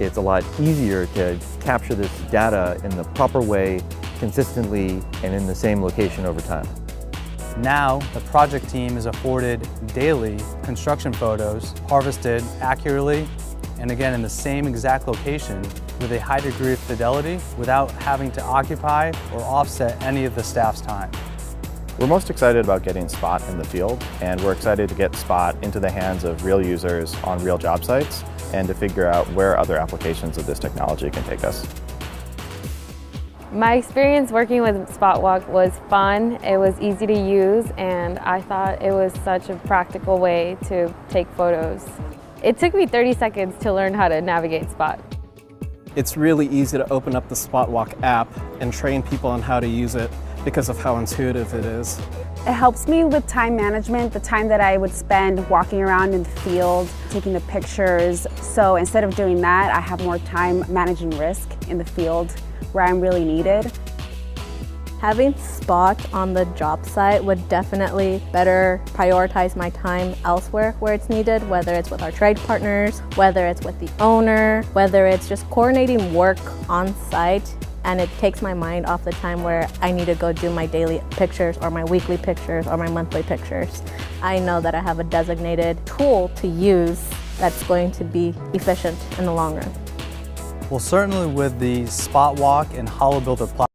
it's a lot easier to capture this data in the proper way, consistently, and in the same location over time. Now, the project team is afforded daily construction photos harvested accurately and again in the same exact location with a high degree of fidelity without having to occupy or offset any of the staff's time. We're most excited about getting Spot in the field, and we're excited to get Spot into the hands of real users on real job sites and to figure out where other applications of this technology can take us. My experience working with SpotWalk was fun, it was easy to use, and I thought it was such a practical way to take photos. It took me 30 seconds to learn how to navigate Spot. It's really easy to open up the SpotWalk app and train people on how to use it because of how intuitive it is. It helps me with time management, the time that I would spend walking around in the field, taking the pictures. So instead of doing that, I have more time managing risk in the field where I'm really needed. Having Spot on the job site would definitely better prioritize my time elsewhere where it's needed, whether it's with our trade partners, whether it's with the owner, whether it's just coordinating work on site, and it takes my mind off the time where I need to go do my daily pictures or my weekly pictures or my monthly pictures. I know that I have a designated tool to use that's going to be efficient in the long run. Well, certainly with the SpotWalk and HoloBuilder platform,